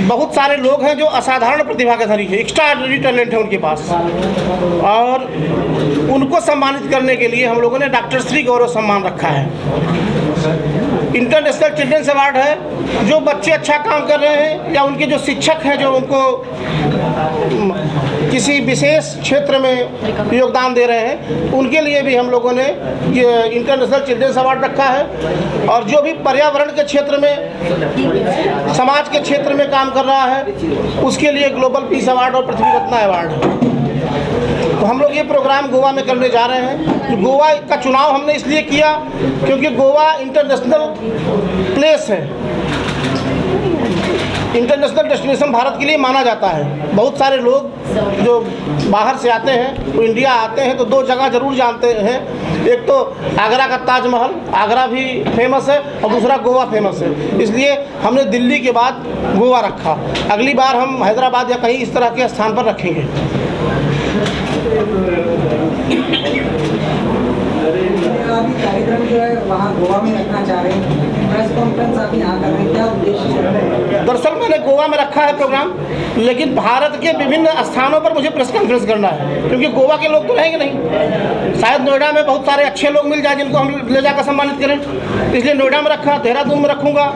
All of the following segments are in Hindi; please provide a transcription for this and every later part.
बहुत सारे लोग हैं जो असाधारण प्रतिभा के धनी हैं, एक्स्ट्राऑर्डिनरी टैलेंट है उनके पास, और उनको सम्मानित करने के लिए हम लोगों ने डॉक्टर श्री गौरव सम्मान रखा है। इंटरनेशनल चिल्ड्रंस अवार्ड है, जो बच्चे अच्छा काम कर रहे हैं या उनके जो शिक्षक हैं जो उनको किसी विशेष क्षेत्र में योगदान दे रहे हैं, उनके लिए भी हम लोगों ने ये इंटरनेशनल चिल्ड्रंस अवार्ड रखा है। और जो भी पर्यावरण के क्षेत्र में, समाज के क्षेत्र में काम कर रहा है, उसके लिए ग्लोबल पीस अवार्ड और पृथ्वी रत्न अवार्ड है। तो हम लोग ये प्रोग्राम गोवा में करने जा रहे हैं। गोवा का चुनाव हमने इसलिए किया क्योंकि गोवा इंटरनेशनल प्लेस है, इंटरनेशनल डेस्टिनेशन भारत के लिए माना जाता है। बहुत सारे लोग जो बाहर से आते हैं, वो इंडिया आते हैं तो दो जगह ज़रूर जानते हैं, एक तो आगरा का ताजमहल, आगरा भी फेमस है, और दूसरा गोवा फेमस है। इसलिए हमने दिल्ली के बाद गोवा रखा। अगली बार हम हैदराबाद या कहीं इस तरह के स्थान पर रखेंगे। कार्यक्रम जो है वहाँ गोवा में रखना चाह रहे हैं, प्रेस कॉन्फ्रेंस आप यहाँ कर रहे हैं, क्या उद्देश्य? दरअसल मैंने गोवा में रखा है प्रोग्राम, लेकिन भारत के विभिन्न स्थानों पर मुझे प्रेस कॉन्फ्रेंस करना है, क्योंकि गोवा के लोग तो रहेंगे नहीं। शायद नोएडा में बहुत सारे अच्छे लोग मिल जाए जिनको हम ले जाकर सम्मानित करें, इसलिए नोएडा में रखा, देहरादून में रखूँगा,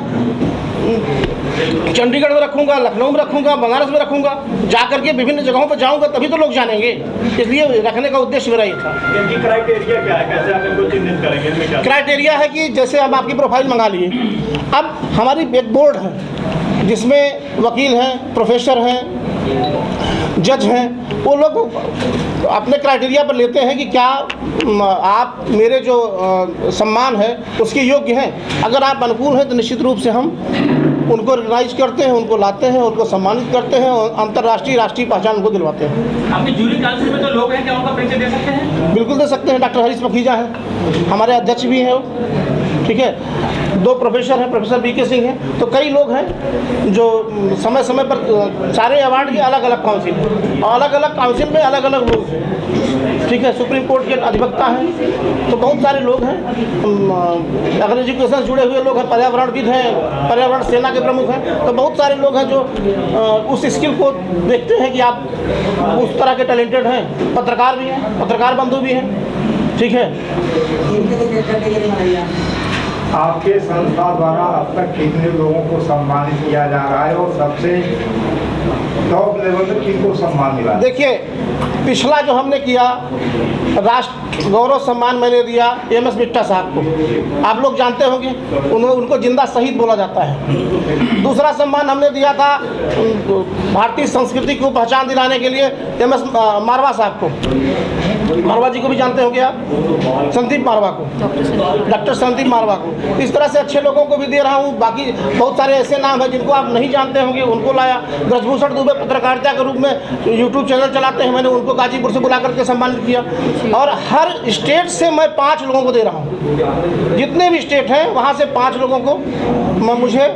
चंडीगढ़ में रखूँगा, लखनऊ में रखूँगा, बनारस में रखूँगा। जा करके विभिन्न जगहों पर जाऊँगा तभी तो लोग जानेंगे, इसलिए रखने का उद्देश्य मेरा ये था। इनकी क्राइटेरिया क्या है, कैसे आप इनको चिन्हित करेंगे? क्राइटेरिया है कि जैसे हम आपकी प्रोफाइल मंगा लिए, अब हमारी एक बोर्ड है जिसमें वकील हैं, प्रोफेसर हैं, जज हैं, वो लोग अपने क्राइटेरिया पर लेते हैं कि क्या आप मेरे जो सम्मान है उसके योग्य हैं। अगर आप अनुकूल हैं तो निश्चित रूप से हम उनको रिकॉग्नाइज करते हैं, उनको लाते हैं, उनको सम्मानित करते हैं और अंतर्राष्ट्रीय राष्ट्रीय पहचान उनको दिलवाते हैं। आपके जूरी काउंसिल में तो लोग हैं, क्या उनका परिचय दे सकते हैं? बिल्कुल दे सकते हैं। डॉक्टर हरीश मखीजा हैं, हमारे अध्यक्ष भी हैं वो, ठीक है। दो प्रोफेसर हैं, प्रोफेसर बीके सिंह हैं, तो कई लोग हैं जो समय समय पर, सारे अवार्ड के अलग अलग काउंसिल हैं और अलग अलग काउंसिल में अलग अलग लोग हैं, ठीक है। सुप्रीम कोर्ट के अधिवक्ता हैं, तो बहुत सारे लोग हैं। अगर एजुकेशन से जुड़े हुए लोग हैं, पर्यावरणविद हैं, पर्यावरण सेना के प्रमुख हैं, तो बहुत सारे लोग हैं जो उस स्किल को देखते हैं कि आप उस तरह के टैलेंटेड हैं। पत्रकार भी हैं, पत्रकार बंधु भी हैं, ठीक है। आपके संस्था द्वारा अब तक कितने लोगों को सम्मानित किया जा रहा है और सबसे टॉप लेवल पर किनको सम्मान मिला? देखिए, पिछला जो हमने किया राष्ट्र गौरव सम्मान मैंने दिया एमएस बिट्टा साहब को, आप लोग जानते होंगे, उनको जिंदा शहीद बोला जाता है। दूसरा सम्मान हमने दिया था भारतीय संस्कृति को पहचान दिलाने के लिए एमएस मारवा साहब को, मारवा जी को भी जानते होंगे आप, संदीप मारवा को, डॉक्टर संदीप मारवा को। इस तरह से अच्छे लोगों को भी दे रहा हूँ। बाकी बहुत सारे ऐसे नाम हैं जिनको आप नहीं जानते होंगे, उनको लाया। ब्रजभूषण दुबे पत्रकारिता के रूप में यूट्यूब चैनल चलाते हैं, मैंने उनको गाजीपुर से बुला करके सम्मानित किया। और हर स्टेट से मैं 5 लोगों को दे रहा हूँ, जितने भी स्टेट हैं वहाँ से 5 लोगों को मुझे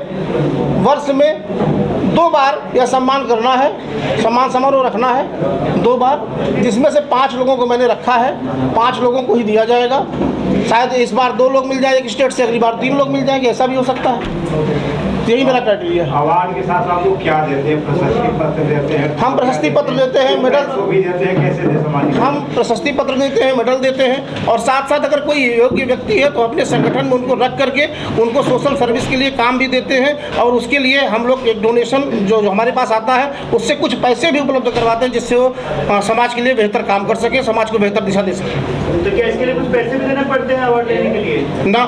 वर्ष में 2 बार यह सम्मान करना है, सम्मान समारोह रखना है 2 बार, जिसमें से 5 लोगों को मैंने रखा है। 5 लोगों को ही दिया जाएगा। शायद इस बार 2 लोग मिल जाएंगे एक स्टेट से, अगली बार 3 लोग मिल जाएंगे, ऐसा भी हो सकता है। यही मेरा क्राइटेरिया है। अवार्ड के साथ आपको क्या देते हैं? प्रशस्ति पत्र देते हैं? हम प्रशस्ति पत्र देते हैं, मेडल भी देते हैं, कैसे दे सम्मानित? हम प्रशस्ति पत्र देते हैं, मेडल देते हैं, और साथ साथ अगर कोई योग्य व्यक्ति है तो अपने संगठन में उनको रख करके उनको सोशल सर्विस के लिए काम भी देते हैं। और उसके लिए हम लोग एक डोनेशन जो हमारे पास आता है उससे कुछ पैसे भी उपलब्ध करवाते हैं, जिससे वो समाज के लिए बेहतर काम कर सके, समाज को बेहतर दिशा दे सके। तो क्या इसके लिए कुछ पैसे भी देने पड़ते हैं अवार्ड लेने के लिए? ना,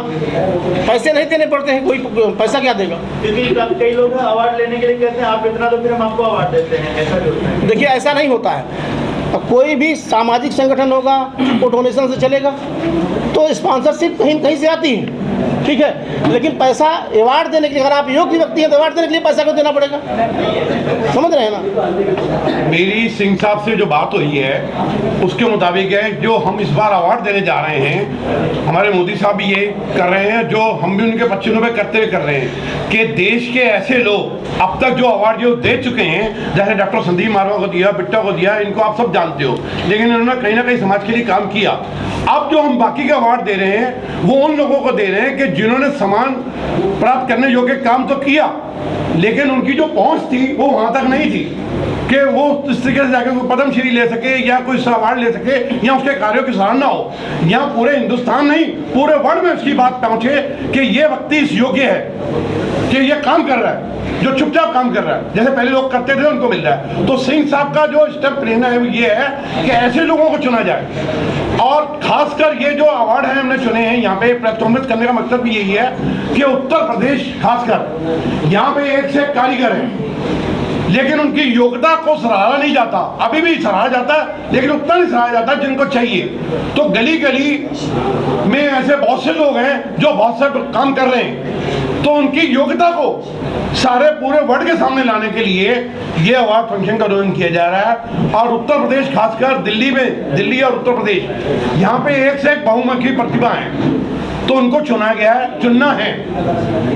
पैसे नहीं देने पड़ते हैं। कोई पैसा क्या देगा? क्योंकि कई लोग अवार्ड लेने के लिए कहते हैं आप इतना तो फिर हम आपको अवार्ड देते हैं, ऐसा भी होता है? देखिए, ऐसा नहीं होता है। कोई भी सामाजिक संगठन होगा वो डोनेशन से चलेगा, तो स्पॉन्सरशिप कहीं कहीं से आती है, ठीक है। लेकिन पैसा अवार्ड देने के लिए, अगर आप योग्य व्यक्ति हैं तो अवार्ड देने के लिए पैसा क्यों देना पड़ेगा? समझ रहे हैं ना? मेरी सिंह साहब से जो बात हुई है उसके मुताबिक है, जो हम इस बार अवार्ड देने जा रहे हैं, हमारे मोदी साहब भी ये कर रहे हैं, जो हम भी उनके बच्चों में करते हुए कर रहे हैं, कि देश के ऐसे लोग अब तक जो अवार्ड जो दे चुके हैं, जैसे डॉक्टर संदीप मारवा को दिया, बिट्टा को दिया, इनको आप सब जानते हो, लेकिन इन्होंने कहीं ना कहीं समाज के लिए काम किया। अब जो हम बाकी के अवार्ड दे रहे हैं वो उन लोगों को दे रहे हैं कि जिन्होंने सम्मान प्राप्त करने योग्य काम तो किया, लेकिन उनकी जो पहुंच थी वो वहां तक नहीं थी कि वो इस तरीके से जाकर कोई पद्मश्री ले सके या कोई अवार्ड ले सके या उसके कार्यों की सराहना हो। यहाँ पूरे हिंदुस्तान नहीं, पूरे वर्ल्ड में उसकी बात पहुंचे कि ये व्यक्ति इस योग्य है कि ये काम कर रहा है, जो चुपचाप काम कर रहा है, जैसे पहले लोग करते थे उनको मिल रहा है। तो सिंह साहब का जो स्टेप लेना है वो ये है कि ऐसे लोगों को चुना जाए। और खासकर ये जो अवार्ड है हमने चुने हैं, यहाँ पे प्रेस कॉन्फ्रेंस करने का मकसद भी यही है कि उत्तर प्रदेश खासकर यहाँ पे एक से एक कारीगर हैं, लेकिन उनकी योग्यता को सराहा नहीं जाता। अभी भी सराहा जाता है, लेकिन उतना नहीं सराहा जाता जिनको चाहिए। तो गली गली में ऐसे बहुत से लोग हैं जो बहुत से काम कर रहे हैं, तो उनकी योग्यता को सारे पूरे वर्ल्ड के सामने लाने के लिए ये अवार्ड फंक्शन का आयोजन किया जा रहा है। और उत्तर प्रदेश खासकर दिल्ली और उत्तर प्रदेश यहाँ पे एक से एक बहुमुखी प्रतिभा है, तो उनको चुना गया है, चुनना है।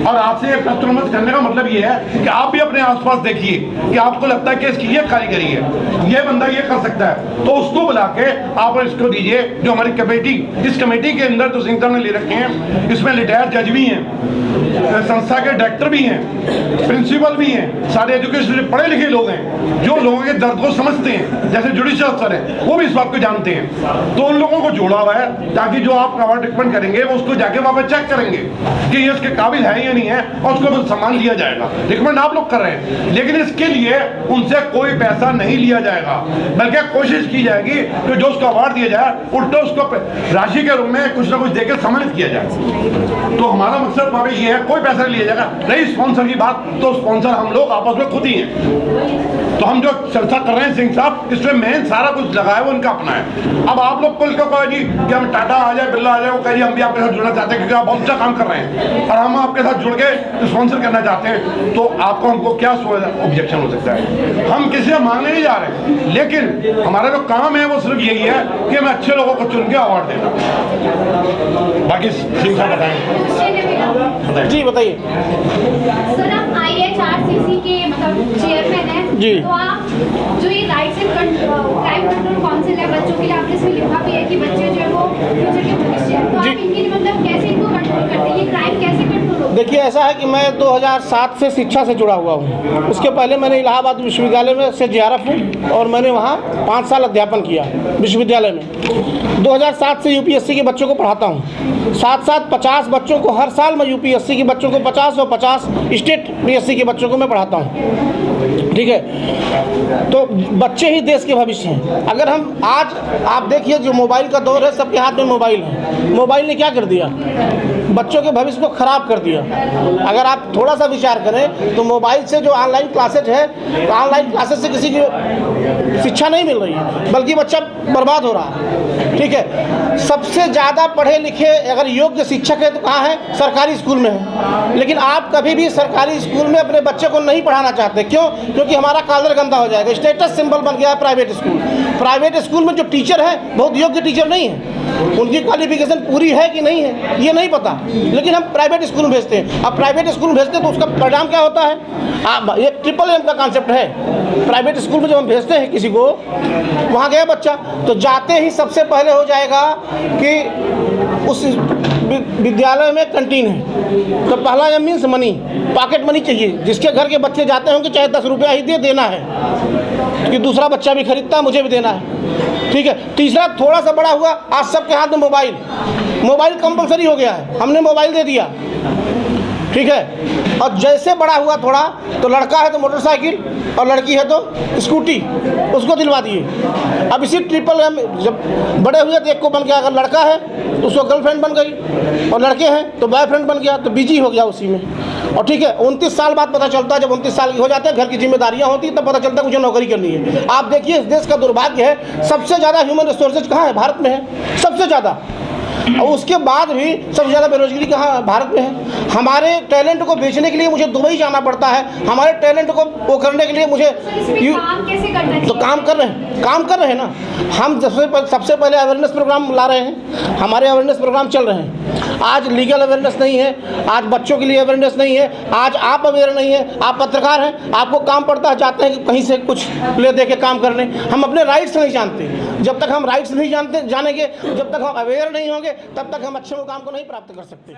और आपसे ये प्रेस करने का मतलब ये है कि आप भी अपने आसपास देखिए कि आपको लगता है कि इसकी ये कारीगरी है, ये बंदा ये कर सकता है, तो उसको बुला के आप इसको दीजिए। जो हमारी कमेटी, इस कमेटी के अंदर जो सिंह साहब ने ले रखे हैं, इसमें रिटायर्ड जज भी हैं, संस्था के डायरेक्टर भी हैं, प्रिंसिपल भी हैं, सारे एजुकेशन पढ़े लिखे लोग हैं जो लोगों के दर्द को समझते हैं, जैसे जुडिशियल अफसर हैं वो भी इस बात को जानते हैं। तो उन लोगों को जोड़ा हुआ है ताकि जो आप अवार्ड रिकमेंड करेंगे वो उसको जाके वहाँ पे चेक करेंगे कि ये उसके काबिल है या नहीं है, और उसको सम्मान दिया जाएगा। रिकमेंड आप लोग कर रहे हैं, लेकिन इसके लिए उनसे कोई पैसा नहीं लिया जाएगा, बल्कि कोशिश की जाएगी कि जो उसको अवार्ड दिया जाए उल्टा उसको राशि के रूप में कुछ ना कुछ देकर सम्मानित किया जाए। तो हमारा मकसद वहाँ पे ये है, कोई पैसा नहीं लिया जाएगा। रही स्पॉन्सर की बात, तो स्पॉन्सर हम लोग आपस में खुद ही हैं। तो हम जो चर्चा कर रहे हैं सिंह साहब, इसमें मेन सारा कुछ लगा है वो इनका अपना है। अब आप लोग कुल को कहो जी कि हम टाटा आ जाए, बिरला आ जाए, वो कहिए हम भी आपके साथ जुड़ना चाहते हैं क्योंकि आप बहुत अच्छा काम कर रहे हैं और हम आपके साथ जुड़ के स्पॉन्सर करना चाहते हैं, तो आपको हमको क्या ऑब्जेक्शन हो सकता है? हम किसी से मांगने नहीं जा रहे, लेकिन हमारा जो काम है वो सिर्फ यही है कि हमें अच्छे लोगों को चुन के अवार्ड देना। बाकी सिंह साहब बताएं। जी बताइए। सर आप IHRCC के मतलब चेयरमैन हैं जी। तो आप जो ये rights and crime control council है बच्चों के लिए, आपने इसमें लिखा भी है कि बच्चे जो है वो फ्यूचर के भविष्य हैं, तो आप इनके लिए मतलब कैसे इनको कंट्रोल करते हैं, ये क्राइम कैसे कंट्रोल होता है? देखिए ऐसा है कि मैं 2007 से शिक्षा से जुड़ा हुआ हूँ। उसके पहले मैंने इलाहाबाद विश्वविद्यालय में से JRF हूँ और मैंने वहाँ 5 साल अध्यापन किया विश्वविद्यालय में। 2007 से UPSC के बच्चों को पढ़ाता हूँ। साथ 50 बच्चों को हर साल मैं UPSC के बच्चों को 50 और 50 स्टेट PSC के बच्चों को मैं पढ़ाता हूँ। ठीक है, तो बच्चे ही देश के भविष्य हैं। अगर हम आज आप देखिए जो मोबाइल का दौर है, सबके हाथ में मोबाइल है। मोबाइल ने क्या कर दिया? बच्चों के भविष्य को खराब कर दिया। अगर आप थोड़ा सा विचार करें तो मोबाइल से जो ऑनलाइन क्लासेज है, तो ऑनलाइन क्लासेज से किसी की शिक्षा नहीं मिल रही है, बल्कि बच्चा बर्बाद हो रहा है। ठीक है, सबसे ज़्यादा पढ़े लिखे अगर योग्य शिक्षक है तो कहाँ है? सरकारी स्कूल में है। लेकिन आप कभी भी सरकारी स्कूल में अपने बच्चे को नहीं पढ़ाना चाहते। क्यों? क्योंकि हमारा कॉलर गंदा हो जाएगा। स्टेटस सिंबल बन गया है प्राइवेट स्कूल। प्राइवेट स्कूल में जो टीचर है बहुत योग्य टीचर नहीं है, उनकी क्वालिफिकेशन पूरी है कि नहीं है ये नहीं पता, लेकिन हम प्राइवेट स्कूल में भेजते हैं। अब प्राइवेट स्कूल में भेजते हैं तो उसका परिणाम क्या होता है? ये MMM का कॉन्सेप्ट है। प्राइवेट स्कूल में जब हम भेजते हैं किसी को, वहाँ गया बच्चा तो जाते ही सबसे पहले हो जाएगा कि उस विद्यालय में कैंटीन है, तो पहला ये मीन्स मनी, पॉकेट मनी चाहिए। जिसके घर के बच्चे जाते होंगे चाहे 10 रुपया ही देना है, क्योंकि दूसरा बच्चा भी खरीदता है, मुझे भी देना है। ठीक है, तीसरा थोड़ा सा बड़ा हुआ, आज सबके हाथ में मोबाइल कंपलसरी हो गया है, हमने मोबाइल दे दिया। ठीक है, और जैसे बड़ा हुआ थोड़ा तो लड़का है तो मोटरसाइकिल और लड़की है तो स्कूटी, उसको दिलवा दिए। अब इसी MMM जब बड़े हुए तो एक को बन गया, अगर लड़का है तो उसको गर्लफ्रेंड बन गई और लड़के हैं तो बॉयफ्रेंड बन गया, तो बिजी हो गया उसी में। और ठीक है, 29 साल बाद पता चलता है, जब 29 साल हो जाते हैं, घर की जिम्मेदारियां होती हैं, तब पता चलता है मुझे नौकरी करनी है। आप देखिए इस देश का दुर्भाग्य है, सबसे ज़्यादा ह्यूमन रिसोर्सेज कहाँ है? भारत में है सबसे ज़्यादा, और उसके बाद भी सबसे ज़्यादा बेरोजगारी कहाँ? भारत में है। हमारे टैलेंट को बेचने के लिए मुझे दुबई जाना पड़ता है, हमारे टैलेंट को वो करने के लिए मुझे काम कैसे करना चाहिए? तो काम कर रहे हैं ना। हम सबसे पहले अवेयरनेस प्रोग्राम ला रहे हैं, हमारे अवेयरनेस प्रोग्राम चल रहे हैं। आज लीगल अवेयरनेस नहीं है, आज बच्चों के लिए अवेयरनेस नहीं है, आज आप अवेयर नहीं है। आप पत्रकार हैं, आपको काम पड़ता है, जाते हैं कि कहीं से कुछ ले दे के काम करने। हम अपने राइट्स नहीं जानते। जब तक हम राइट्स नहीं जानेंगे, जब तक हम अवेयर नहीं होंगे, तब तक हम अच्छे मुकाम को नहीं प्राप्त कर सकते।